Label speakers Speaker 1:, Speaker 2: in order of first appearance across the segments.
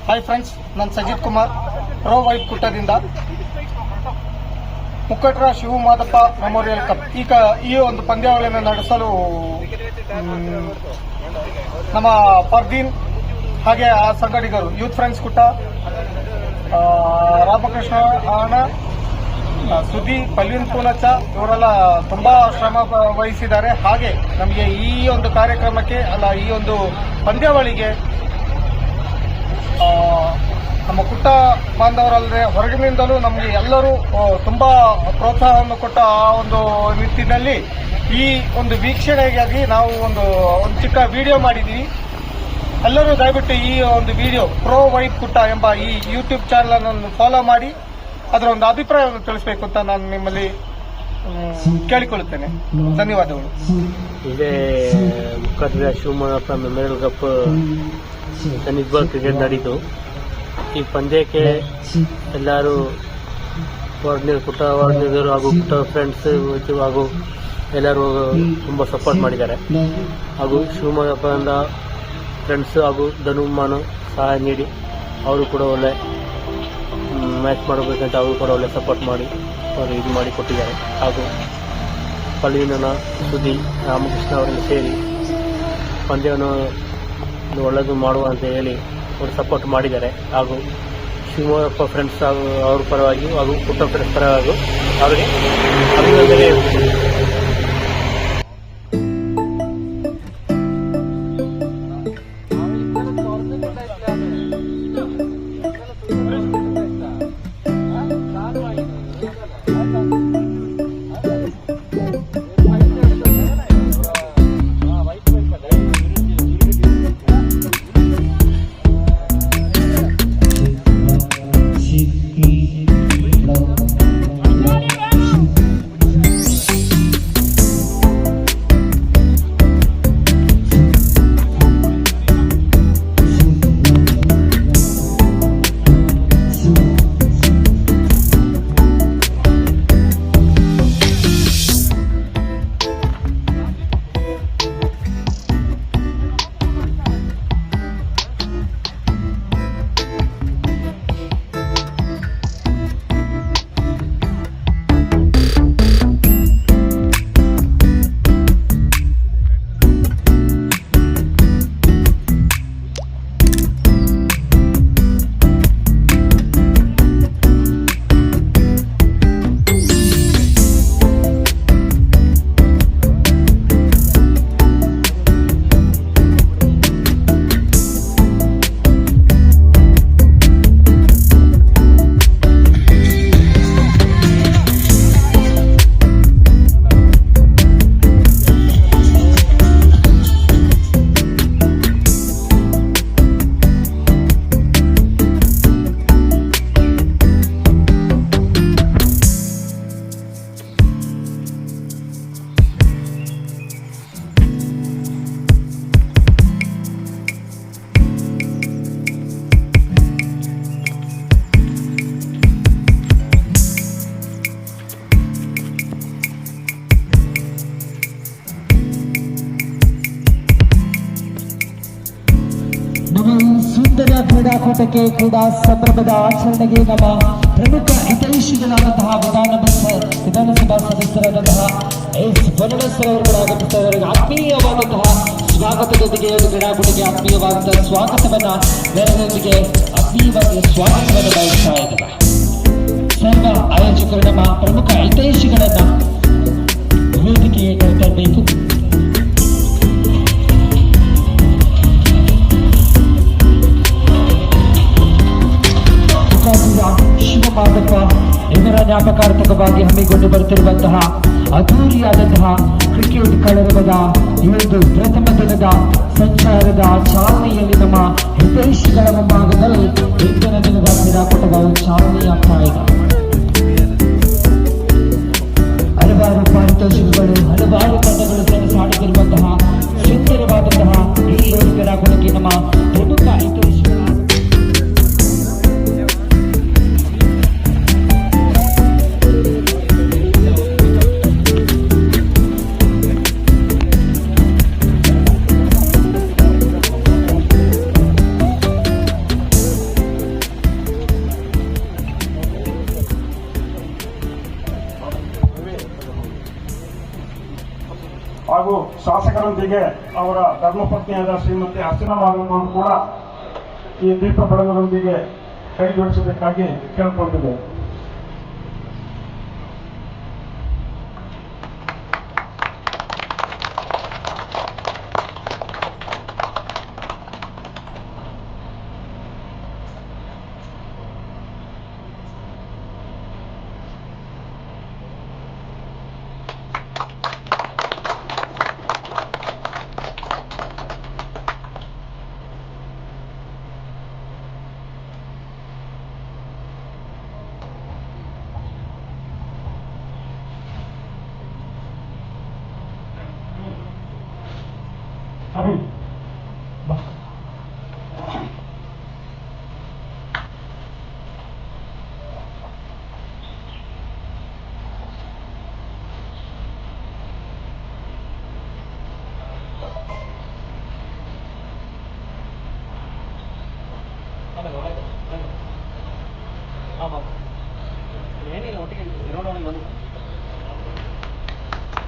Speaker 1: Hi friends, ನಾನು ಸಜಿತ್ ಕುಮಾರ್, ಪ್ರೋ ವೈಟ್ ಕುಟ್ಟದಿಂದ ಮುಕ್ಕಟ್ರ ಶಿವಮಾದಪ್ಪ ಮೆಮೋರಿಯಲ್ ಕಪ್ ಈ ಒಂದು ಪಂದ್ಯಾವಳಿಯನ್ನು ನಡೆಸಲು ನಮ್ಮ ಫರ್ದೀನ್ ಹಾಗೆ ಆ ಸಂಘಟಕರು ಯೂತ್ ಫ್ರೆಂಡ್ಸ್ ಕುಟ್ಟ, ರಾಮಕೃಷ್ಣ ಅಣ್ಣ, ಸುದಿ, ಪಲ್ವಿನ್ ಪೂನಚ್ಚ ಇವರೆಲ್ಲ ತುಂಬಾ ಶ್ರಮ ವಹಿಸಿದ್ದಾರೆ. ಹಾಗೆ ನಮಗೆ ಈ ಒಂದು ಕಾರ್ಯಕ್ರಮಕ್ಕೆ ಈ ಒಂದು ಪಂದ್ಯಾವಳಿಗೆ ನಮ್ಮ ಕುಟ್ಟ ಬಾಂಧವರಲ್ಲದೆ ಹೊರಗಿನಿಂದಲೂ ನಮಗೆ ಎಲ್ಲರೂ ತುಂಬಾ ಪ್ರೋತ್ಸಾಹವನ್ನು ಕೊಟ್ಟ ಆ ಒಂದು ನಿಟ್ಟಿನಲ್ಲಿ ಈ ಒಂದು ವೀಕ್ಷಣೆಗಾಗಿ ನಾವು ಒಂದು ಚಿಕ್ಕ ವಿಡಿಯೋ ಮಾಡಿದ್ದೀವಿ. ಎಲ್ಲರೂ ದಯವಿಟ್ಟು ಈ ಒಂದು ವಿಡಿಯೋ ಪ್ರೋ ವೈಟ್ ಕುಟ್ಟ ಎಂಬ ಈ ಯೂಟ್ಯೂಬ್ ಚಾನಲ್ ಅನ್ನು ಫಾಲೋ ಮಾಡಿ ಅದರ ಒಂದು ಅಭಿಪ್ರಾಯವನ್ನು ತಿಳಿಸಬೇಕು ಅಂತ ನಾನು ನಿಮ್ಮಲ್ಲಿ ಕೇಳಿಕೊಳ್ಳುತ್ತೇನೆ. ಧನ್ಯವಾದಗಳು.
Speaker 2: ಇದೇ ಮುಖಾಂತರ Shivamogga memorial cup tennis cricket ನಡೀತು. ಈ ಪಂದ್ಯಕ್ಕೆ ಎಲ್ಲರೂ ಕುಟ್ಟ ವಾರ್ಡ್ನಿಗರು ಹಾಗೂ ಕುಟ್ಟ ಫ್ರೆಂಡ್ಸ್ ಹಾಗೂ ಎಲ್ಲರೂ ತುಂಬ ಸಪೋರ್ಟ್ ಮಾಡಿದ್ದಾರೆ. ಹಾಗೂ ಶಿವಮೊಗ್ಗದಿಂದ ಫ್ರೆಂಡ್ಸ್ ಹಾಗೂ ಧನುಮಾನು ಸಹಾಯ ನೀಡಿ ಅವರು ಕೂಡ ಒಳ್ಳೆ ಮ್ಯಾಚ್ ಮಾಡಬೇಕಂತ ಅವರು ಕೂಡ ಒಳ್ಳೆ ಸಪೋರ್ಟ್ ಮಾಡಿ ಅವರು ಇದು ಮಾಡಿ ಕೊಟ್ಟಿದ್ದಾರೆ. ಹಾಗೂ ಪಲ್ವಿನ, ಸುದಿ, ರಾಮಕೃಷ್ಣ ಅವರನ್ನು ಸೇರಿ ಪಂದ್ಯವನ್ನು ಒಳ್ಳೆಯದು ಮಾಡುವ ಅಂತ ಹೇಳಿ ಅವರು ಸಪೋರ್ಟ್ ಮಾಡಿದ್ದಾರೆ. ಹಾಗೂ ಶಿವಮೊಗ್ಗ ಫ್ರೆಂಡ್ಸ್ ಹಾಗೂ ಅವ್ರ ಪರವಾಗಿ ಹಾಗೂ ಕುಟ್ಟ ಫ್ರೆಂಡ್ಸ್ ಪರವಾಗಿ ಅವರಿಗೆ ಅಭಿನಂದನೆ.
Speaker 3: ಸುಂದರ ಕ್ರೀಡಾಕೂಟಕ್ಕೆ ಕ್ರೀಡಾ ಸಂಭ್ರಮದ ಆಚರಣೆಗೆ ನಮ್ಮ ಪ್ರಮುಖ ಹಿತೈಷಿಗಳಾದಂತಹ ವಿಧಾನಸಭಾ ಸದಸ್ಯರಾದಂತಹ ಎಸ್ ಬನಡಸರ್ ಅವರು ಕೂಡ ಆಗಮಿಸಿದವರಿಗೆ ಆತ್ಮೀಯವಾದಂತಹ ಸ್ವಾಗತದೊಂದಿಗೆ ಒಂದು ಕ್ರೀಡಾಕೂಟಕ್ಕೆ ಆತ್ಮೀಯವಾದಂತಹ ಸ್ವಾಗತವನ್ನ ನೆರವೇರಿಕೆ ಆತ್ಮೀಯವಾಗಿ ಸ್ವಾಗತವನ್ನು ಬಯಸ್ತಾ ಇದ್ದಾರೆ. ಸರ್ವ ಆಯೋಜಕರು ನಮ್ಮ ಪ್ರಮುಖ ಹಿತೈಷಿಗಳನ್ನ ವೇದಿಕೆಗೆ ತರಬೇಕು. ಶಿವಮಾದಪ್ಪ ಇವರ ಜ್ಞಾಪಕಾರ್ಥಕವಾಗಿ ಹಮ್ಮಿಕೊಂಡು ಬರುತ್ತಿರುವಂತಹ ಅದ್ದೂರಿಯಾದಂತಹ ಕ್ರಿಕೆಟ್ ಕಲರವದ ಈ ಒಂದು ಪ್ರಥಮ ದಿನದ ಸಂಚಾರದ ಚಾಲನೆಯಲ್ಲಿ ನಮ್ಮ ಹಿತೈಷಿಗಳ ಮುಂಭಾಗದಲ್ಲಿ ಇಂದಿನ ದಿನದ ಕ್ರೀಡಾಕೂಟಗಳು ಚಾಲನೆಯಾಗ್ತಾ ಇದೆ. ಹಲವಾರು ಪಾರಿತೋಷಿಕಗಳು, ಹಲವಾರು ತಂಡಗಳು ಸೆಣಸಾಡುತ್ತಿರುವಂತಹ ಸುಂದರವಾದಂತಹ ಈ ಒಂದು ಕ್ರೀಡಾಕೂಟಕ್ಕೆ ನಮ್ಮ ಪ್ರಮುಖ ಹಿತೈಷಿಗಳ
Speaker 4: ಬೆಳಗುವಿನೊಂದಿಗೆ ಅವರ ಧರ್ಮಪತ್ನಿಯಾದ ಶ್ರೀಮತಿ ಅರ್ಚನಾ ಮಾಧವನವರು ಕೂಡ ಈ ದೀಪ ಬೆಳಗುವಿನೊಂದಿಗೆ ಕೈ ಜೋಡಿಸಬೇಕಾಗಿ ಕೇಳಿಕೊಂಡಿದೆ.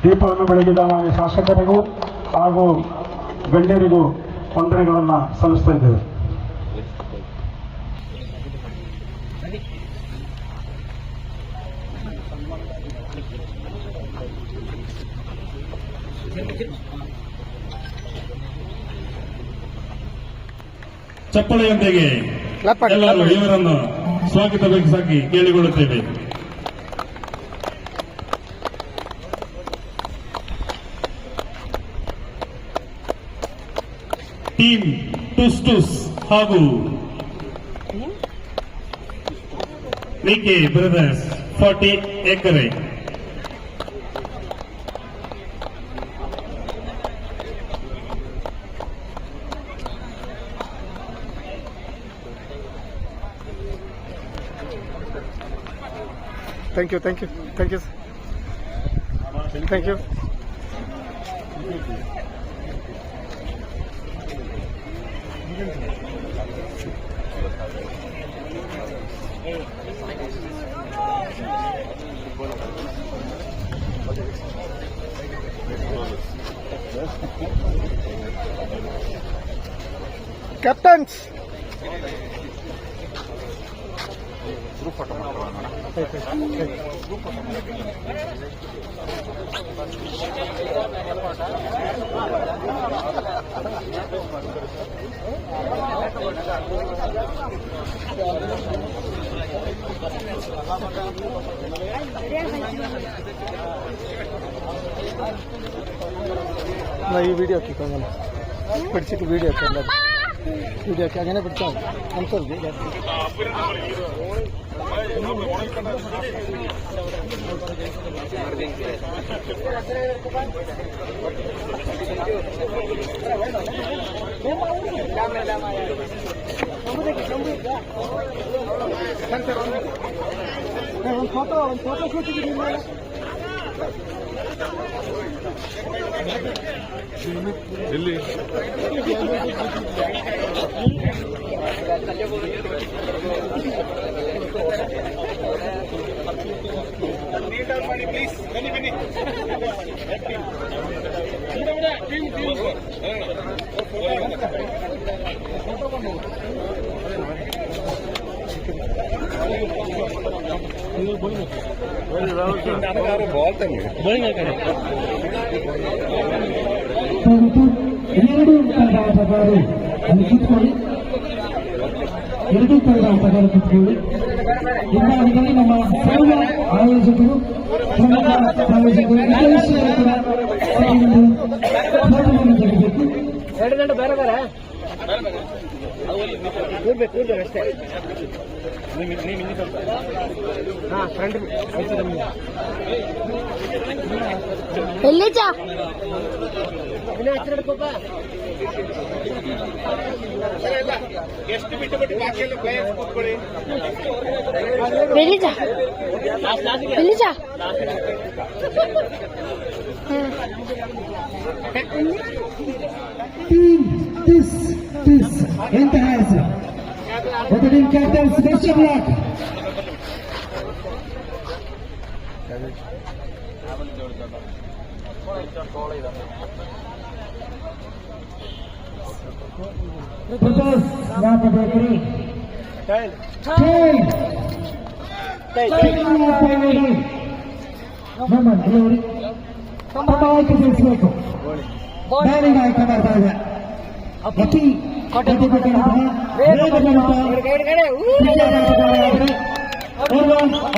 Speaker 4: ದೀಪವನ್ನು ಬೆಳಗಿದ ಮಾನ್ಯ ಶಾಸಕರಿಗೂ ಹಾಗೂ ಗಣ್ಯರಿಗೂ ವಂದನೆಗಳನ್ನು ಸಲ್ಲಿಸ್ತಾ ಇದ್ದೇವೆ.
Speaker 5: ಚಪ್ಪಳೆಯೊಂದಿಗೆ ಎಲ್ಲರೂ ಇವರನ್ನು ಸ್ವಾಗತಿಸಬೇಕಾಗಿ ಕೇಳಿಕೊಳ್ಳುತ್ತೇವೆ. ಟೀಮ್ ಟುಸ್ ಟುಸ್ ಹಾಗೂ VK brothers 40 acre
Speaker 1: thank you thank you thank you thank you. Captains. Group photo. ना ये वीडियो की कहना पढ़ी की वीडियो करना वीडियो क्या कहना पड़ता है हम कर दे फोटो शूट दिल्ली प्लीज बनी बनी
Speaker 3: ಅಲ್ಲಿ ಕೂತ್ಕೊಳ್ಳಿ, ಎರಡೂ ತರದ ಆಟಗಾರ ಕೂತ್ಕೊಳ್ಳಿ. ಇನ್ನಾಗಲೇ ನಮ್ಮ ಸರ್ವ ಆಯೋಜಕರು ಪ್ರಮುಖ ಆಯೋಜಕರು ಫೋಟೋವನ್ನು ತೆಗೆಬೇಕು. 2 ಗಂಟೆ ಬೇರೆ ಬೇರೆ ಕೂರ್ಬೇಕು ಅಷ್ಟೇ. ಫ್ರಂಟ್ ಎಲ್ಲಿಚಾ ಇನ್ನು ಹಚ್ಚಿಡ್ಕೋಪ ಎಷ್ಟು ಬಿಟ್ಟು ಬಿಟ್ಟು ಬಾಕಿ ಎಲ್ಲ ಕೂತ್ಕೊಳ್ಳಿ. ಬೆಳಿಜಾ ಬೆಳಿಜಾ ಎಂತ ಹೆಸರು ಒಂದು team captains best of luck. Brothers Rama Bakery. Time. ನಮ್ಮ glory. ತಮಾಷೆ ತಿಳಿಸಬೇಕು. ದಾರಿ ನಾಯಕ ಬರ್ತಾ ಇದೆ. ಅತಿ ಕಟ್ಟುಕಟ್ಟಿದಂತಹ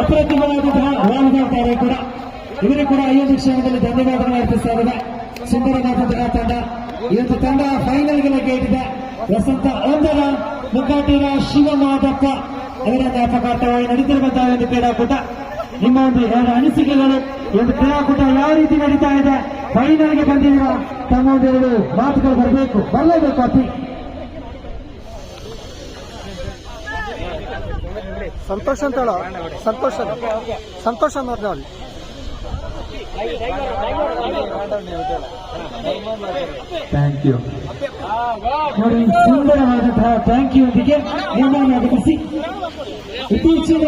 Speaker 3: ಅಪ್ರತಿಮವಾದಂತಹ ವಾಲ್ಗಾಡ್ತಾರೆ ಕೂಡ ಇವರಿಗೆ ಕೂಡ ಈ ಒಂದು ಕ್ಷಣದಲ್ಲಿ ಧನ್ಯವಾದಗಳು ಅರ್ಪಿಸ್ತಾ ಇದ್ದಾರೆ. ಸುಂದರವಾದಂತಹ ತಂಡ. ಈ ಒಂದು ತಂಡ ಫೈನಲ್ಗೆ ಲಗ್ಗೆಯಿಟ್ಟಿದೆ. ವಸಂತ 1ರ ಮುಕ್ಕಾಟಿರ ಶಿವಮಾದಪ್ಪ ಅವರ ಜ್ಞಾಪಕಾರ್ಥವಾಗಿ ನಡೀತಿರುವಂತಹ ಒಂದು ಕ್ರೀಡಾಕೂಟ. ನಿಮ್ಮ ಒಂದು ಎರಡು ಅನಿಸಿಕೆಗಳು, ಈ ಒಂದು ಕ್ರೀಡಾಕೂಟ ಯಾವ ರೀತಿ ನಡೀತಾ ಇದೆ, ಫೈನಲ್ಗೆ ಬಂದಿರುವ ತಮ್ಮ ಒಂದೆರಡು ಮಾತುಗಳು ಬರಲೇಬೇಕು. ಅತಿ
Speaker 1: ಸಂತೋಷ ಅಂತ ಹೇಳೋ, ಸಂತೋಷ ನೋಡ್ದೆ
Speaker 3: ಥ್ಯಾಂಕ್ ಯು ನೋಡಿ, ಸುಂದರವಾದಂತಹ ಥ್ಯಾಂಕ್ ಯು ಒಂದಿಗೆ ನಿಮ್ಮನ್ನು ಆಗಮಿಸಿ ಇತ್ತೀಚಿನ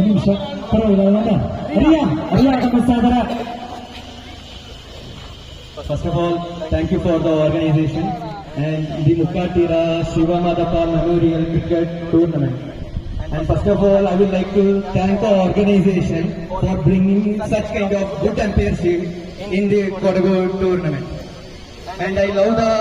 Speaker 3: ನಿಮಿಷ ಪರವಾಗಿಲ್ಲ ಅರಿಯ ಆಗಮಿಸ್ತಾ ಇದ್ದಾರೆ.
Speaker 6: First of all, thank you for the organization and the Mukkatira Shiva Madappa Memorial Cricket Tournament. And first of all, I would like to thank the organization for bringing such kind of good umpireship in the Kodagu tournament. And I love the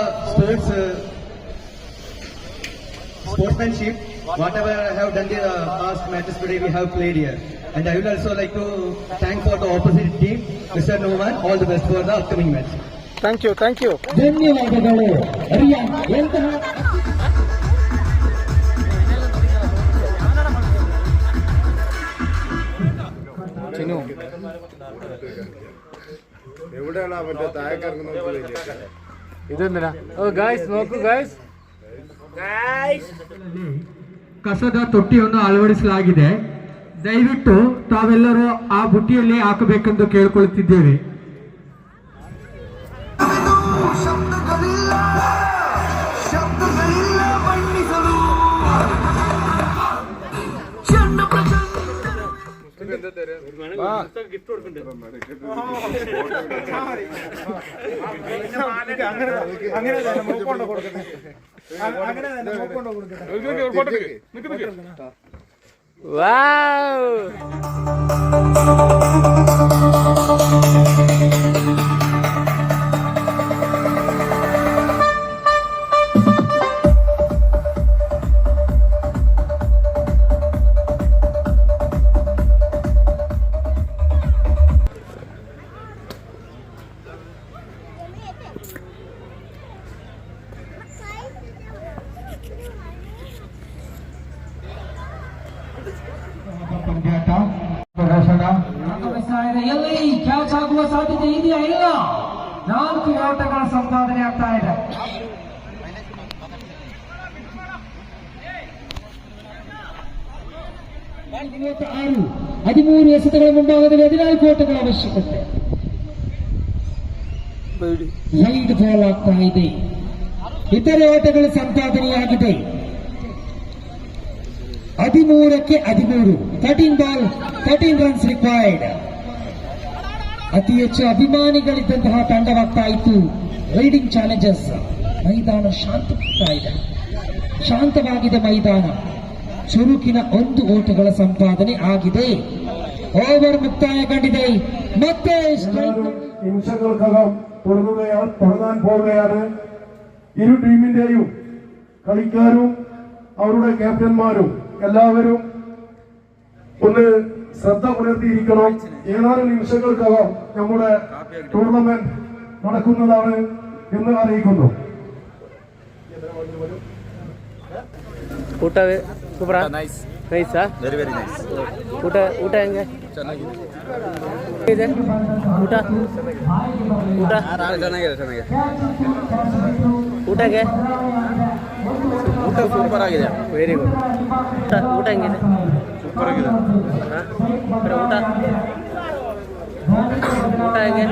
Speaker 6: sportsmanship. Whatever I have done the past matches today, we have played here. And I would also like to thank for the opposite team, Mr. Noman. All the best for the upcoming match.
Speaker 1: Thank you.
Speaker 3: ಧನ್ಯವಾದಗಳು. ಅರಿಯ ಎಂತಹ ಕಸದ ತೊಟ್ಟಿಯನ್ನು ಅಳವಡಿಸಲಾಗಿದೆ. ದಯವಿಟ್ಟು ತಾವೆಲ್ಲರೂ ಆ ಬುಟ್ಟಿಯಲ್ಲಿ ಹಾಕಬೇಕೆಂದು ಕೇಳಿಕೊಳ್ಳುತ್ತಿದ್ದೇವೆ. ಎಲ್ಲಿ ಕ್ಯಾಚ್ ಆಗುವ ಸಾಧ್ಯತೆ ಇದೆಯಾ? ಇಲ್ಲ. 4 ಓಟಗಳ ಸಂಪಾದನೆ ಆಗ್ತಾ ಇದೆ. ಆರು 13 ಎಸೆತಗಳ ಮುಂಭಾಗದಲ್ಲಿ 14 ಓಟಗಳ ಅವಶ್ಯಕತೆ. ವೈಡ್ ಬಾಲ್ ಆಗ್ತಾ ಇದೆ. ಇತರೆ ಓಟಗಳು ಸಂಪಾದನೆಯಾಗಿದೆ. 13ಕ್ಕೆ 13. 13 ಬಾಲ್ 13 ರನ್ಸ್ ರಿಕ್ವೈರ್ಡ್. ಅತಿ ಹೆಚ್ಚು ಅಭಿಮಾನಿಗಳಿದ್ದಂತಹ ತಂಡವಾಗ್ತಾ ಇತ್ತು ರೈಡಿಂಗ್ ಚಾಲೆಂಜರ್ಸ್. ಮೈದಾನ ಶಾಂತವಾಗಿದೆ ಮೈದಾನ. ಚುರುಕಿನ 1 ಓಟಗಳ ಸಂಪಾದನೆ ಆಗಿದೆ. ಓವರ್ മുക്തായ കണ്ടിದೆ. ಮತ್ತೆ
Speaker 4: നിമിഷങ്ങൾക്കകം തുടങ്ങാൻ പോവുകയാണ്. ഇരു ടീമിന്റെയും കളിക്കാരും അവരുടെ ക്യാപ്റ്റന്മാരും എല്ലാവരും ഒന്ന് ശ്രദ്ധ പുലർത്തിയിരിക്കണം. ഏതാനും നിമിഷങ്ങൾക്കകം നമ്മുടെ ടൂർണമെന്റ് നടക്കുന്നതാണ് എന്ന് അറിയിക്കുന്നു.
Speaker 2: ಊಟ ಸೂಪರಾ? ನೈಸಾ? Very nice. ಊಟ ಹೆಂಗೆ? ಚೆನ್ನಾಗಿದೆ. ಊಟಗೆ ಸೂಪರ್ ಆಗಿದೆ. Very good. ಊಟ ಹೆಂಗಿದೆ? ಸೂಪರ್ ಆಗಿದೆ. ಊಟ ಹೇಗೆ?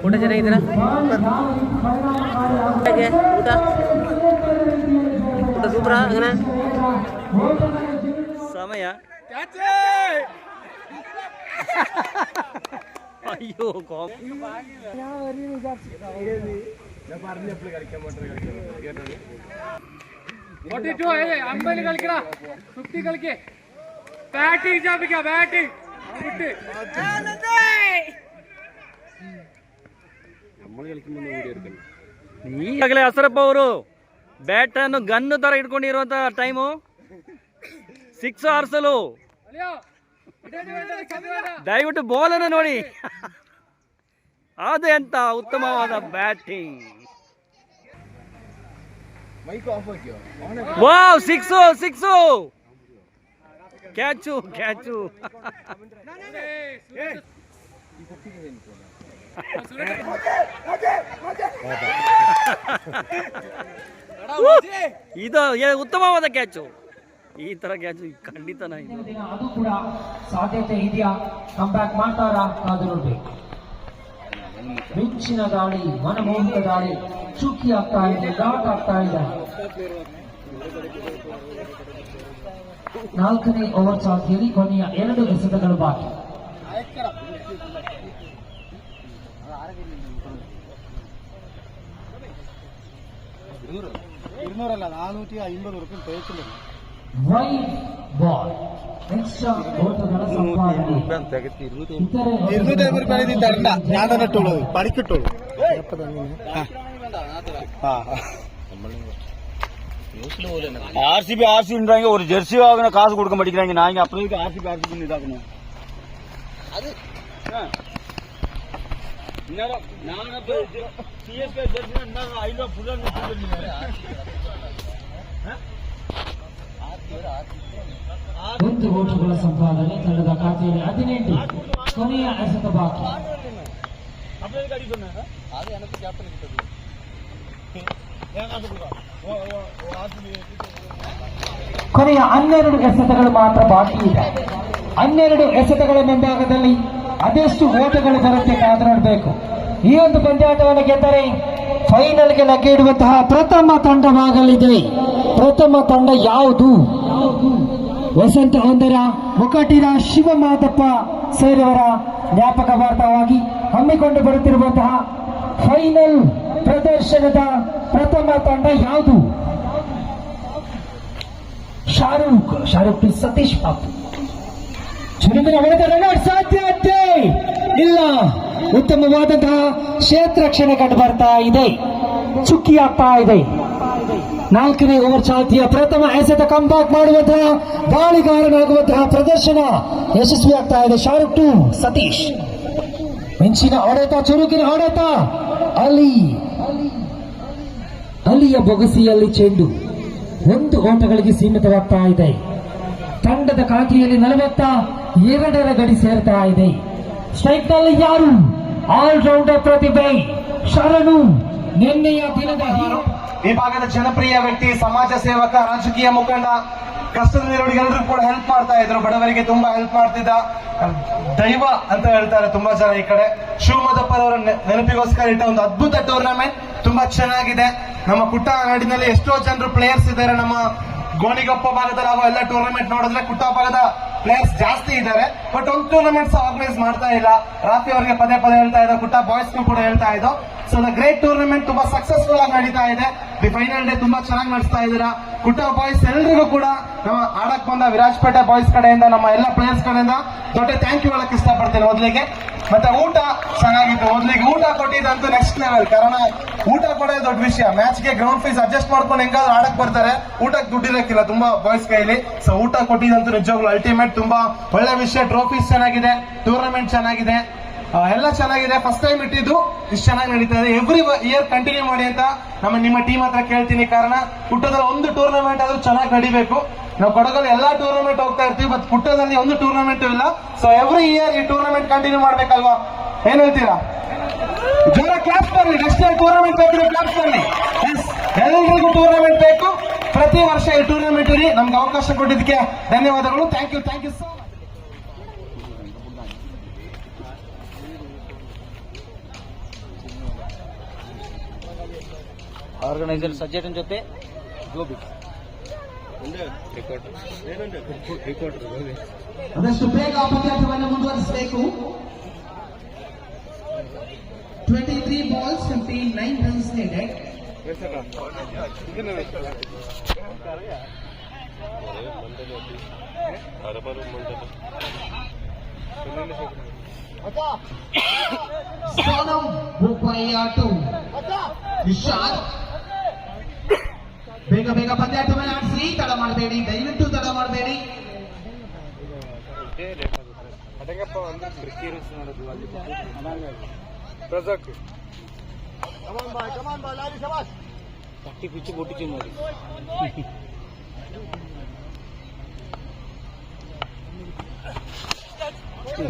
Speaker 2: ಊಟ ಚೆನ್ನಾಗಿದ್ದೀರಾ? ಹೇಗೆ ಊಟ ಸೂಪರಾ? അങ്ങനെ ಸಮಯ ಅಯ್ಯೋ
Speaker 7: അമ്പലി കളിക്കടാ, 50 കളിക്ക്. ബാറ്റിംഗ് ചാപ്പിക്ക, ബാറ്റിംഗ്
Speaker 8: ಈಗಾಗಲೇ ಅಸರಪ್ಪ ಅವರು ಬ್ಯಾಟ್ ಅನ್ನು ಗನ್ ತರ ಇಟ್ಕೊಂಡಿರುವಂತ ಟೈಮು 6 ಹಾರಿಸಲು. ದಯವಿಟ್ಟು ಬಾಲ್ ಅನ್ನು ನೋಡಿ. ಅದೇ ಅಂತ ಉತ್ತಮವಾದ ಬ್ಯಾಟಿಂಗ್. Wow, six catch. ಇದು ಉತ್ತಮವಾದ ಕ್ಯಾಚು. ಈ ತರ ಕ್ಯಾಚು ಖಂಡಿತನ ಇದು.
Speaker 3: ಅದು ಕೂಡ ಸಾಧ್ಯತೆ ಇದೆಯಾ, ಕಂಬ್ಯಾಕ್ ಮಾಡ್ತಾರಾ ಕಾದು ನೋಡ್ಬೇಕು. ಮಿಂಚಿನ ದಾಳಿ, ಮನಮೋಹಕ ದಾಳಿ, ಚುಕ್ಕಿ ಆಗ್ತಾ ಇದೆ, ಲಾಟ್ ಆಗ್ತಾ ಇದೆ. 4ನೇ ಓವರ್ ಚಾಲ್ತಿಯಲ್ಲಿ ಕೊನೆಯ 2 ಎಸೆತಗಳು ಬಾಕಿ. ವೈಡ್ ಬಾಲ್, ಎಕ್ಸ್ಟ್ರಾ ಓಟಗಳ ಸಂಪಾದನೆ.
Speaker 9: ஆர்சிபின்றாங்க, ஒரு ஜெர்சி வாங்கின காசு கொடுக்க மாட்டேங்கிறாங்க. நாங்க அப்படி ஆர்சிபி இதாக்கணும். அது
Speaker 3: ಒಂದು ಓಟಗಳ ಸಂಪಾದನೆ ತಂಡದ ಖಾತೆಯಲ್ಲಿ 18. ಕೊನೆಯ ಎಸೆತ ಬಾಕಿ. ಕೊನೆಯ 12 ಎಸೆತಗಳು ಮಾತ್ರ ಬಾಕಿ ಇದೆ. 12 ಎಸೆತಗಳ ಮುಂಭಾಗದಲ್ಲಿ ಅದೆಷ್ಟು ಓಟಗಳು ಬರುತ್ತೆ ಕಾದು ನೋಡಬೇಕು. ಈ ಒಂದು ಪಂದ್ಯಾಟವನ್ನು ಗೆದ್ದರೆ ಫೈನಲ್ಗೆ ಲಗ್ಗೆ ಇಡುವಂತಹ ಪ್ರಥಮ ತಂಡವಾಗಲಿದೆ. ಪ್ರಥಮ ತಂಡ ಯಾವುದು? ವಸಂತ 1ರ ಮುಖಟಿರ ಶಿವಮಾದಪ್ಪ ಸೇರಿಯವರ ಜ್ಞಾಪಕಾರ್ಥವಾಗಿ ಹಮ್ಮಿಕೊಂಡು ಬರುತ್ತಿರುವಂತಹ ಫೈನಲ್ ಪ್ರದರ್ಶನದ ಪ್ರಥಮ ತಂಡ ಯಾವುದು? ಶಾರುಖ್ ಸತೀಶ್ ಬಾಬು. ಚುರುಕಿನ ಹೊಡೆದ ರನ್ ಸಾಧ್ಯತೆ ಇಲ್ಲ. ಉತ್ತಮವಾದಂತಹ ಕ್ಷೇತ್ರ ರಕ್ಷಣೆ ಕಂಡು ಬರ್ತಾ ಇದೆ, ಚುಕ್ಕಿ ಆಗ್ತಾ ಇದೆ. 4ನೇ ಓವರ್ ಚಾಲ್ತಿಯ ಪ್ರಥಮ ಎಸೆತ ಕಂಬ್ಯಾಕ್ ಮಾಡುವಂತಹ ದಾಳಿಗಾರನಾಗುವಂತಹ ಪ್ರದರ್ಶನ ಯಶಸ್ವಿ ಆಗ್ತಾ ಇದೆ. ಶಾರುಖ್ ಟು ಸತೀಶ್. ಮಿಂಚಿನ ಹೊಡೆತ, ಚುರುಕಿನ ಹೊಡೆತ. ಅಲಿಯ ಬೊಗಸಿಯಲ್ಲಿ ಚೆಂಡು 1 ಓಟಗಳಿಗೆ ಸೀಮಿತವಾಗ್ತಾ ಇದೆ. ತಂಡದ ಖಾತೆಯಲ್ಲಿ 42ರ ಗಡಿ ಸೇರ್ತಾ ಇದೆ. ಸ್ಟ್ರೈಕ್ ನಲ್ಲಿ ಯಾರು? ಆಲ್ರೌಂಡರ್ ಪ್ರತಿಭೆ ಶರಣು. ನಿನ್ನೆಯ ದಿನದ
Speaker 1: ಈ ಭಾಗದ ಜನಪ್ರಿಯ ವ್ಯಕ್ತಿ, ಸಮಾಜ ಸೇವಕ, ರಾಜಕೀಯ ಮುಖಂಡ, ಕಷ್ಟದಲ್ಲಿರೋರಿಗೆ ಎಲ್ಲರಿಗೂ ಕೂಡ ಹೆಲ್ಪ್ ಮಾಡ್ತಾ ಇದ್ರು. ಬಡವರಿಗೆ ತುಂಬಾ ಹೆಲ್ಪ್ ಮಾಡ್ತಿದ್ದ ದೈವ ಅಂತ ಹೇಳ್ತಾರೆ ತುಂಬಾ ಜನ ಈ ಕಡೆ. ಶಿವಮದಪ್ಪರವರ ನೆನಪಿಗೋಸ್ಕರ ಇಟ್ಟ ಒಂದು ಅದ್ಭುತ ಟೂರ್ನಮೆಂಟ್, ತುಂಬಾ ಚೆನ್ನಾಗಿದೆ. ನಮ್ಮ ಕುಟ್ಟನಾಡಿನಲ್ಲಿ ಎಷ್ಟೋ ಜನರು ಪ್ಲೇಯರ್ಸ್ ಇದ್ದಾರೆ. ನಮ್ಮ ಗೋಣಿಗೊಪ್ಪ ಭಾಗದಲ್ಲಿ ಆಗೋ ಎಲ್ಲ ಟೂರ್ನಮೆಂಟ್ ನೋಡಿದ್ರೆ ಕುಟ್ಟ ಭಾಗದ ಪ್ಲೇಯರ್ಸ್ ಜಾಸ್ತಿ ಇದ್ದಾರೆ. ಬಟ್ ಒಂದು ಟೂರ್ನಮೆಂಟ್ಸ್ ಆರ್ಗನೈಸ್ ಮಾಡ್ತಾ ಇಲ್ಲ. ರಾಫಿ ಅವರಿಗೆ ಪದೇ ಹೇಳ್ತಾ ಇದ್ದ, ಕುಟ್ಟ ಬಾಯ್ಸ್ ಕೂಡ ಹೇಳ್ತಾ ಇದ್ದೋ. ಸೊ ದ ಗ್ರೇಟ್ ಟೂರ್ನಮೆಂಟ್ ತುಂಬಾ ಸಕ್ಸಸ್ಫುಲ್ ಆಗಿ ನಡೀತಾ ಇದೆ. ದಿ ಫೈನಲ್ ಡೇ ತುಂಬಾ ಚೆನ್ನಾಗಿ ನಡೆಸ್ತಾ ಇದ್ದೀರಾ. ಕುಟ್ಟ ಬಾಯ್ಸ್ ಎಲ್ರಿಗೂ ಕೂಡ ನಮ್ಮ ಆಡಕ್ ಬಂದ ವಿರಾಜಪೇಟೆ ಬಾಯ್ಸ್ ಕಡೆಯಿಂದ, ನಮ್ಮ ಎಲ್ಲ ಪ್ಲೇಯರ್ಸ್ ಕಡೆಯಿಂದ ದೊಡ್ಡ ಥ್ಯಾಂಕ್ ಯು ಹೇಳಕ್ ಇಷ್ಟಪಡ್ತೀನಿ. ಮೊದಲಿಗೆ ಮತ್ತೆ ಊಟ ಚೆನ್ನಾಗಿತ್ತು. ಮೊದಲಿಗೆ ಊಟ ಕೊಟ್ಟಿದ್ದಂತೂ ನೆಕ್ಸ್ಟ್ ಲೆವೆಲ್. ಕಾರಣ ಊಟ ಕೊಡೋದು ದೊಡ್ಡ ವಿಷಯ. ಮ್ಯಾಚ್ಗೆ ಗ್ರೌಂಡ್ ಫೀಸ್ ಅಡ್ಜಸ್ಟ್ ಮಾಡ್ಕೊಂಡು ಹೆಂಗಾದ್ರೂ ಆಡಕ್ ಬರ್ತಾರೆ. ಊಟಕ್ಕೆ ದುಡ್ಡಿರಕ್ಕಿಲ್ಲ ತುಂಬಾ ಬಾಯ್ಸ್ ಕೈಲಿ. ಸೊ ಊಟ ಕೊಟ್ಟಿದ್ದಂತೂ ನಿಜವಾಗ್ಲೂ ಅಲ್ಟಿಮೇಟ್. ತುಂಬಾ ಒಳ್ಳೆ ವಿಷಯ. ಟ್ರೋಫೀಸ್ ಚೆನ್ನಾಗಿದೆ, ಟೂರ್ನಮೆಂಟ್ ಚೆನ್ನಾಗಿದೆ, ಎಲ್ಲ ಚೆನ್ನಾಗಿದೆ. ಫಸ್ಟ್ ಟೈಮ್ ಇಟ್ಟಿದ್ದು ಇಷ್ಟು ಚೆನ್ನಾಗಿ ನಡೀತಾ ಇದೆ. ಎವ್ರಿ ಇಯರ್ ಕಂಟಿನ್ಯೂ ಮಾಡಿ ಅಂತ ನಿಮ್ಮ ಟೀಮ್ ಹತ್ರ ಕೇಳ್ತೀನಿ. ಕಾರಣ ಕುಟ್ಟದಲ್ಲಿ ಒಂದು ಟೂರ್ನಮೆಂಟ್ ಆದ್ರೂ ಚೆನ್ನಾಗಿ ನಡಿಬೇಕು. ನಾವು ಕೊಡಗಲ್ಲಿ ಎಲ್ಲಾ ಟೂರ್ನಮೆಂಟ್ ಹೋಗ್ತಾ ಇರ್ತೀವಿ, ಬಟ್ ಕುಟ್ಟದಲ್ಲಿ ಒಂದು ಟೂರ್ನಮೆಂಟ್ ಇಲ್ಲ. ಸೊ ಎವ್ರಿ ಇಯರ್ ಈ ಟೂರ್ನಮೆಂಟ್ ಕಂಟಿನ್ಯೂ ಮಾಡ್ಬೇಕಲ್ವಾ? ಏನ್ ಹೇಳ್ತೀರಾ? ಜೋರ ಕ್ಲಾಪ್ಸ್ ಬರಲಿ. ನೆಕ್ಸ್ಟ್ ಇಯರ್ ಟೂರ್ನಮೆಂಟ್ ಬೇಕು, ಕ್ಲಾಪ್ಸ್ ಬರಲಿ. ಎಲ್ಲರಿಗೂ ಟೂರ್ನಮೆಂಟ್ ಬೇಕು. ಪ್ರತಿ ವರ್ಷ ಈ ಟೂರ್ನಮೆಂಟ್ ಇರಿ. ನಮ್ಗೆ ಅವಕಾಶ ಕೊಟ್ಟಿದ್ದಕ್ಕೆ ಧನ್ಯವಾದಗಳು. Thank you so much.
Speaker 9: Organiser ಸಜ್ಜೇಟನ್ ಜೊತೆ
Speaker 3: ಅದಷ್ಟು ಬೇಗ ಪಂದ್ಯಾಟವನ್ನು ಮುಂದುವರಿಸಬೇಕು. 23 balls, 59 runs needed. Sonam Bupaya 2. Nishad. ಬೇಗ ಬೇಗ ಪಂದ್ಯಾಟವನ್ನು ಆಡಿಸಿ, ತಡ ಮಾಡಬೇಡಿ, ದಯವಿಟ್ಟು ತಡ ಮಾಡಬೇಡಿ.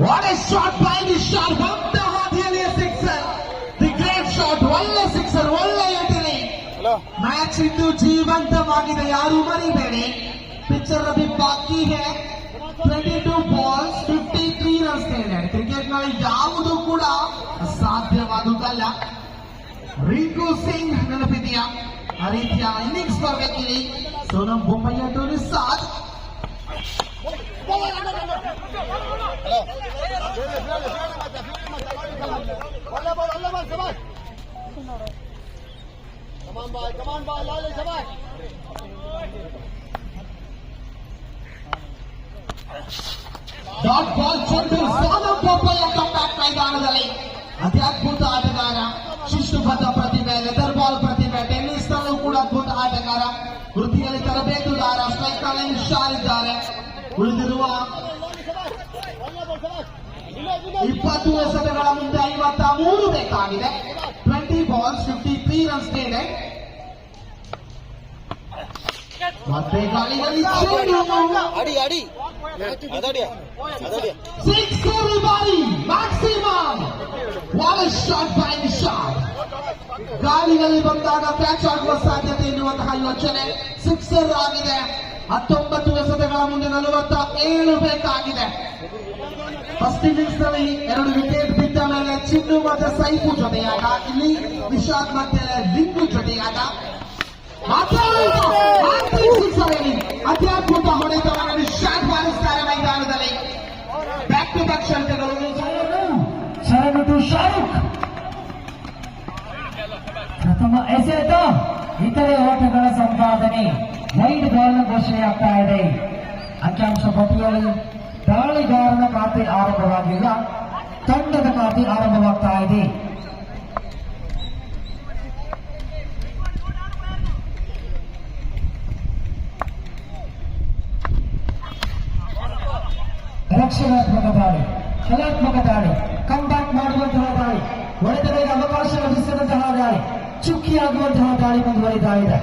Speaker 3: What a shot by Nishad, bumped the heart, really a sixer. The great shot, ಒಳ್ಳೆ sixer, ಒಳ್ಳೆ ಎಟಲಿ. ಮ್ಯಾಚ್ ಇನ್ನು ಜೀವಂತವಾಗಿದೆ, ಯಾರು ಮರಿಬೇಡಿ. ಪಿಕ್ಚರ್ ಅಭಿ ಬಾಕಿ ಹೇ. 22 balls, 53 runs needed. ಕ್ರಿಕೆಟ್ ನಲ್ಲಿ ಯಾವುದು ಕೂಡ ಅಸಾಧ್ಯವಾದುದಲ್ಲ. ರಿಂಕು ಸಿಂಗ್ ನೆನಪಿದೆಯಾ? ಆ ರೀತಿಯ ಇನ್ನಿಂಗ್ಸ್ ಬರಬೇಕಿಲ್ಲಿ. Sonam Bommaiah to Nishad. Dot ball ಚೆಂಡು, ಸೋನಂ ಬೊಮ್ಮಯ್ಯ ಕಂಬ್ಯಾಕ್ ಮೈದಾನದಲ್ಲಿ. ಅತ್ಯದ್ಭುತ ಆಟಗಾರ, ಶಿಸ್ತುಬದ್ಧ ಪ್ರತಿಭೆ, ಲೆದರ್ ಬಾಲ್ ಪ್ರತಿಭೆ, ಟೆನ್ನಿಸ್ ನಲ್ಲೂ ಕೂಡ ಅದ್ಭುತ ಆಟಗಾರ, ವೃತ್ತಿಯಲ್ಲಿ ತರಬೇತುದಾರ, ಸ್ಟ್ರೈಕ್ ನಲ್ಲಿ ಹುಷಾರಿದ್ದಾರೆ. ಉಳಿದಿರುವ 20 ಎಸೆತಗಳ ಮುಂದೆ 53 ಬೇಕಾಗಿದೆ. 20 balls, 53 runs needed. ಮತ್ತೆ ಗಾಳಿಯಲ್ಲಿ ಸಿಕ್ಸ್ ಬಾರಿ maximum. What A shot by Nishad. ಗಾಳಿಯಲ್ಲಿ ಬಂದಾಗ ಕ್ಯಾಚ್ ಆಗುವ ಸಾಧ್ಯತೆ ಎನ್ನುವಂತಹ ಯೋಚನೆ. ಸಿಕ್ಸರ್ ಆಗಿದೆ. 19 ಎಸೆತಗಳ ಮುಂದೆ 47 ಬೇಕಾಗಿದೆ. ಫಸ್ಟ್ ಇನ್ನಿಂಗ್ಸ್ ನಲ್ಲಿ 2 ವಿಕೆಟ್ ಬಿದ್ದ ಮೇಲೆ ಚಿನ್ನು ಮತ್ತೆ ಸೈಫು ಜೊತೆಯಾದ, ಇಲ್ಲಿ ನಿಶಾದ್ ಮತ್ತೆ ಲಿಂಗು ಜೊತೆಯಾದ. ಅತ್ಯದ್ಭುತ ಹೊಡೆತವನ್ನು ನಿಶಾದ್ ಬಾರಿಸ್ತಾರೆ ಮೈದಾನದಲ್ಲಿ. ಬ್ಯಾಕ್ ಟು ಬ್ಯಾಕ್ ಶತಕಗಳು. ಶರಣು ಟು ಶಾರುಖ್. ಪ್ರಥಮ ಎಸೆತ, ಇತರೆ ಓಟಗಳ ಸಂಪಾದನೆ. ವೈಡ್ ಬಾಲ್ ಘೋಷಣೆಯಾಗ್ತಾ ಇದೆ. ಅಂಕಿಅಂಶ ಪಟ್ಟಿಯಲ್ಲಿ ದಾಳಿಗಾರನ ಖಾತೆ ಆರಂಭವಾಗಿಲ್ಲ, ತಂಡದ ಖಾತೆ ಆರಂಭವಾಗ್ತಾ ಇದೆ. ರಕ್ಷಣಾತ್ಮಕ ದಾಳಿ, ಕಲಾತ್ಮಕ ದಾಳಿ, ಕಂಬ್ಯಾಕ್ ಮಾಡುವಂತಹ ದಾಳಿ, ಹೊಡೆತಗಳಿಗೆ ಅವಕಾಶ ಲಭಿಸಿದಂತಹ ದಾಳಿ, ಚುಕ್ಕಿಯಾಗುವಂತಹ ದಾಳಿ ಮುಂದುವರಿತಾ ಇದೆ.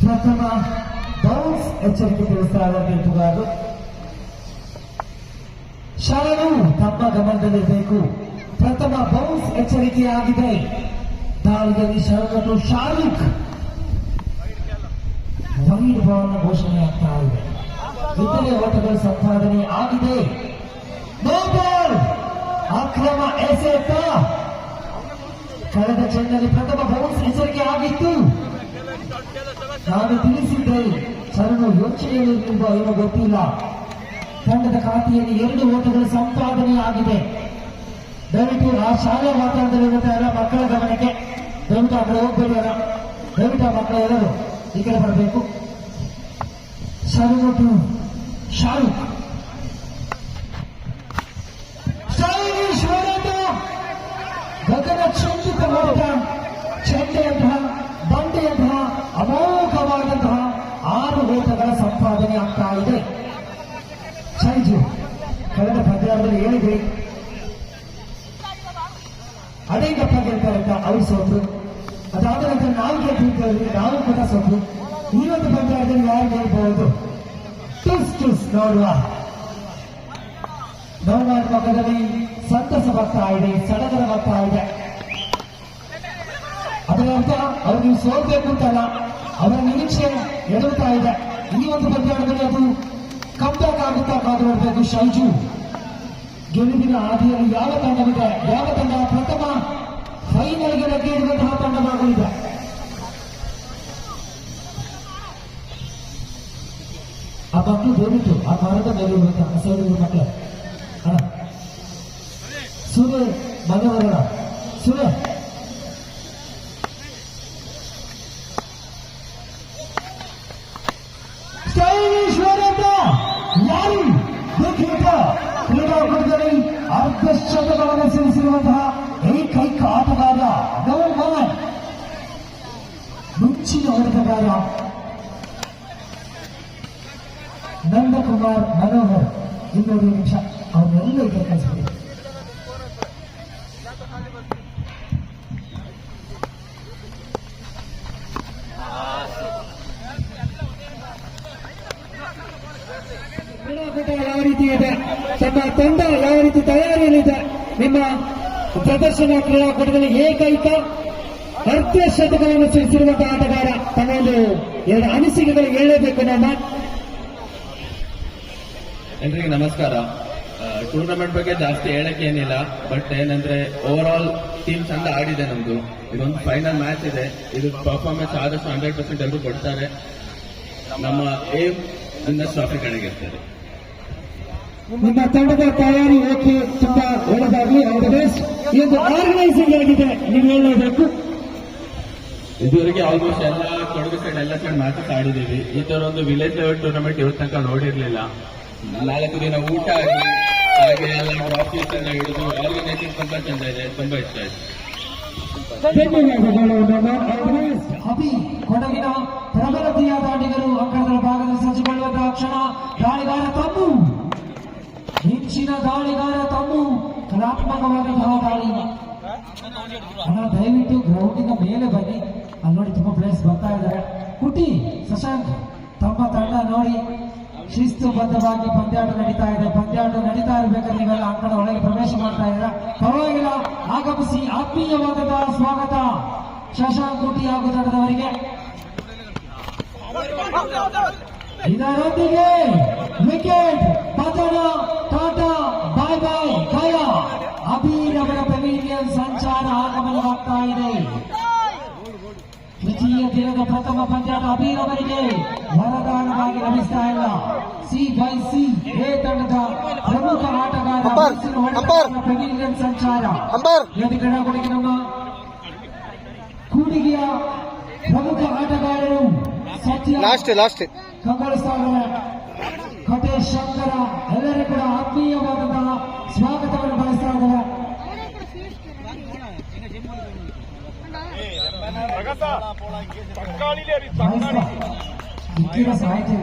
Speaker 3: ಪ್ರಥಮ ಬೌನ್ಸ್ ಎಚ್ಚರಿಕೆ ತಿಳಿಸ್ತಾ ಇರಬೇಕು. ಶರಣು ತಮ್ಮ ಗಮನದಲ್ಲಿರಬೇಕು. ಪ್ರಥಮ ಬೌನ್ಸ್ ಎಚ್ಚರಿಕೆಯಾಗಿದೆ. ದಾಳಿಯಲ್ಲಿ ಶರಣು ಶಾರುಖ್. ವೈಡ್ ಬಾಲ್ ಘೋಷಣೆಯಾಗ್ತಾ ಇದೆ. ಇತರೆ ಓಟಗಳ ಸಂಪಾದನೆ ಆಗಿದೆ. No ball. ಅಕ್ರಮ ಎಸೆತ. ಕಳೆದ ಚೆಂಡಲ್ಲಿ ಪ್ರಥಮ ಬೌನ್ಸ್ ಎಚ್ಚರಿಕೆ ಆಗಿತ್ತು. ನಾನು ತಿಳಿಸಿದ್ದೆ, ಶರಣು ಯೋಚನೆಯಲ್ಲಿರುವ ಏನೋ ಗೊತ್ತಿಲ್ಲ. ತಂಡದ ಖಾತೆಯಲ್ಲಿ 2 ಓಟಗಳ ಸಂಪಾದನೆ ಆಗಿದೆ. ದಯವಿಟ್ಟು ಆ ಶಾಲೆಯ ವಾತಾವರಣದಲ್ಲಿರುವಂತಹ ಎಲ್ಲ ಮಕ್ಕಳ ಗಮನಕ್ಕೆ, ದಯವಿಟ್ಟು ಆ ಕಡೆ ಹೋಗ್ಬೇಡಿ. ದಯವಿಟ್ಟು ಆ ಮಕ್ಕಳ ಎಲ್ಲರೂ ಈ ಕಡೆ ಬರಬೇಕು. ಶರಣು ಟು ಶಾರುಖ್. ಸ್ಟೈಲಿಶ್ ಹೊಡೆತ, ಗಗನ ಚುಂಬಿತ ಹೊಡೆತ. ಚೆಂಡೆಯಂತಹ, ಬಂಡೆಯಂತಹ ಅಮೋಘವಾದಂತಹ 6 ಓಟಗಳ ಸಂಪಾದನೆ ಆಗ್ತಾ ಇದೆ. ಸೈಜು ಕಳೆದ ಪಂದ್ಯದಲ್ಲಿ ಹೇಳಿದ್ರಿ, ಅನೇಕಪ್ಪ ಗೆಲ್ತಾರಂತ ಅವ್ರು ಸೋತರು. ಅದಾದ ನಂತರ ನಾವು ಗೆದ್ದಿದ್ದೇವೆ, ನಾವು ಕೂಡ ಸೋತರು. ಈ ಒಂದು ಪಂದ್ಯದಲ್ಲಿ ಯಾರು ಗೆಲ್ಬಹುದು? ಟುಸ್ ನೋಡುವ. ನೋವಾತ್ಮಕದಲ್ಲಿ ಸಂತಸ ಬರ್ತಾ ಇದೆ, ಸಡಗರ ಬರ್ತಾ ಇದೆ. ಅದರ ಅರ್ಥ ಅವ್ರು ನೀವು ಸೋಲ್ಬೇಕು ಅಂತಲ್ಲ, ಅವರ ನಿರೀಕ್ಷೆ ಎದುರುತ್ತಾ ಇದೆ. ಈ ಒಂದು ಪಂದ್ಯದಲ್ಲಿ ಅದು ಕಂಬ್ಯಾಕ್ ಆಗುತ್ತಾ ಕಾದು ನೋಡಬೇಕು. ಶೈಜು ಗೆಲುವಿನ ಹಾದಿಯಲ್ಲಿ ಯಾವ ತಂಡವಿದೆ, ಯಾವ ತಂಡ ಪ್ರಥಮ ಫೈನಲ್ಗೆ ಲಗ್ಗೆ ಇರುವಂತಹ ತಂಡವಾಗಲಿದೆ. ಆ ಮಕ್ಕಳು ದಯವಿಟ್ಟು ಆ ಮರದ ಮೇಲೆ ಇರುವಂತಹ ಸೈಡ್ ಮಕ್ಕಳು ಅಣ್ಣ ಸೂರ್ಯ ಮನೆಯವರಣ ಸೂರ್ಯ ಕ್ರೀಡಾಕೂಟದಲ್ಲಿ ಅರ್ಧಶತಕವನ್ನು ಸಿರಿಸಿರುವಂತಹ ಏಕೈಕ ಆಟಗಾರ ನವಮಾನ್, ಮುಂಚಿನ ಹೊಡೆತಗಾರ ನಂದಕುಮಾರ್ ಮನೋಹರ್. 200 ನಿಮಿಷ ಅವನ್ನೆಲ್ಲ ಈಗ ಕಳಿಸ್ಬಿಡಿ. ಕ್ರೀಡಾಕೂಟ ಯಾವ ರೀತಿ ಇದೆ, ತಮ್ಮ ತಂಡ ಯಾವ ರೀತಿ ತಯಾರಿಯಲ್ಲಿದೆ, ನಿಮ್ಮ ಪ್ರದರ್ಶನ ಕ್ರೀಡಾಕೂಟದಲ್ಲಿ ಏಕೈಕ ಅರ್ಧ ಶತಕವನ್ನು ಸಿರಿಸಿರುವಂತಹ ಆಟಗಾರ ತಮ್ಮ ಒಂದು 2 ಅನಿಸಿಕೆಗಳು ಹೇಳಬೇಕು. ನಮ್ಮ
Speaker 6: ಎಲ್ರಿಗೂ ನಮಸ್ಕಾರ. ಟೂರ್ನಮೆಂಟ್ ಬಗ್ಗೆ ಜಾಸ್ತಿ ಹೇಳಕ್ಕೆ ಏನಿಲ್ಲ, ಬಟ್ ಏನಂದ್ರೆ ಓವರ್ ಆಲ್ ಟೀಮ್ ಚಂದ ಆಡಿದೆ ನಮ್ದು. ಇದೊಂದು ಫೈನಲ್ ಮ್ಯಾಚ್ ಇದೆ, ಇದು ಪರ್ಫಾರ್ಮೆನ್ಸ್ ಆದಷ್ಟು 100% ಎಲ್ಲರೂ ಕೊಡ್ತಾರೆ. ನಮ್ಮ ಏಮ್ ಇನ್ನಷ್ಟು ಟ್ರಾಫಿ ಕಡೆಗಿರ್ತಾರೆ.
Speaker 3: ನಿಮ್ಮ ತಂಡದ ತಯಾರಿ ಓಕೆ, ತುಂಬಾ ಒಳ್ಳೆದಾಗಲಿ. All the best. ಈ ಒಂದು ಆರ್ಗನೈಸಿಂಗ್ ಆಗಿದೆ, ನೀವು ಹೇಳಬೇಕು.
Speaker 6: ಇದುವರೆಗೆ ಆಲ್ಮೋಸ್ಟ್ ಎಲ್ಲ ಕೊಡಗು ಸೈಡ್ ಎಲ್ಲ ಸೈಡ್ ಮ್ಯಾಚಸ್ ಆಡಿದ್ದೀವಿ. ಈ ತರ ಒಂದು ವಿಲೇಜ್ ಲೆವೆಲ್ ಟೂರ್ನಮೆಂಟ್ ಇವತ್ತು ತನಕ ನೋಡಿರ್ಲಿಲ್ಲ. 4 ದಿನ ಊಟ ಆಗಲಿ, ಹಾಗೆ ಎಲ್ಲ ಟ್ರಾಫೀಸ್ ಎಲ್ಲ ಹಿಡಿದು ಆರ್ಗನೈಸಿಂಗ್ ತುಂಬಾ ಚಂದ ಇದೆ, ತುಂಬಾ ಇಷ್ಟ ಆಯ್ತು.
Speaker 3: ಧನ್ಯವಾದಗಳು. ಅಭಿ ಕೊಡಗಿನ ಪ್ರಬಲತೆಯ ದಾಂಡಿಗರು ಅಂಕಣದ ಭಾಗದಲ್ಲಿ ಸಜ್ಜುಗೊಳ್ಳುವಂತಹ ಕ್ಷಣ. ದಾಳಿಗಾರ ತಮ್ಮು, ಹೆಚ್ಚಿನ ದಾಳಿಗಾರ ತಮ್ಮು, ಕಲಾತ್ಮಕವಾದಂತಹ ದಾಳಿ. ಅಣ್ಣ ದಯವಿಟ್ಟು ಗ್ರೌಂಡಿನ ಮೇಲೆ ಬನ್ನಿ, ಅಲ್ಲಿ ನೋಡಿ ತುಂಬಾ ಪ್ಲೇಸ್ ಬರ್ತಾ ಇದ್ದಾರೆ. ಕುಟಿ ಶಶಾಂಕ್ ತಮ್ಮ ತಂಡ ನೋಡಿ ಶಿಸ್ತುಬದ್ಧವಾಗಿ ಪಂದ್ಯಾಟ ನಡೀತಾ ಇದೆ. ಪಂದ್ಯಾಟ ನಡೀತಾ ಇರಬೇಕಾದ್ರೆ ನೀವೆಲ್ಲ ಅಂಕಣ ಒಳಗೆ ಪ್ರವೇಶ ಮಾಡ್ತಾ ಇದ್ದೀರಾ. ಪರವಾಗಿಲ್ಲ, ಆಗಮಿಸಿ. ಆತ್ಮೀಯವಾದ ಸ್ವಾಗತ ಶಶಾಂಕ್ ಕುಟಿ ಹಾಗೂ ತಂಡದವರಿಗೆ. ಇದರೊಂದಿಗೆ ವಿಕೆಟ್ ಪತನ, ಟಾಟಾ ಬಾಯ್ ಬಾಯ್ ಗಯ. ಅಭಿನವರ ಪೆವಿಲಿಯನ್ ಸಂಚಾರ ಆಗಮನವಾಗ್ತಾ ಇದೆ. ದ್ವಿತೀಯ ದಿನದ ಪ್ರಥಮ ಪಂದ್ಯಾಟ ಅಭಿನವರಿಗೆ ವರದಾನವಾಗಿ ಲಭಿಸ್ತಾ ಇಲ್ಲ. ಸಿ ಎ ತಂಡದ ಪ್ರಮುಖ ಆಟಗಾರ ಪೆವಿಲಿಯನ್ ಸಂಚಾರ. ಈ ಕ್ರೀಡಾಕೂಟಕ್ಕೆ ನಮ್ಮ ಕೂಡಿಗೆಯ ಪ್ರಮುಖ ಆಟಗಾರರು ಸತ್ಯ ಕಂಗೊಳಿಸ್ತಾ ಇದ್ದಾರೆ. ಕಟೇಶ್ ಶಂಕರ ಎಲ್ಲರೂ ಕೂಡ ಆತ್ಮೀಯವಾದಂತಹ ಸ್ವಾಗತವನ್ನು ಬಯಸ್ತಾ ಇದ್ದಾರೆ. ಸಾಹಿತ್ಯ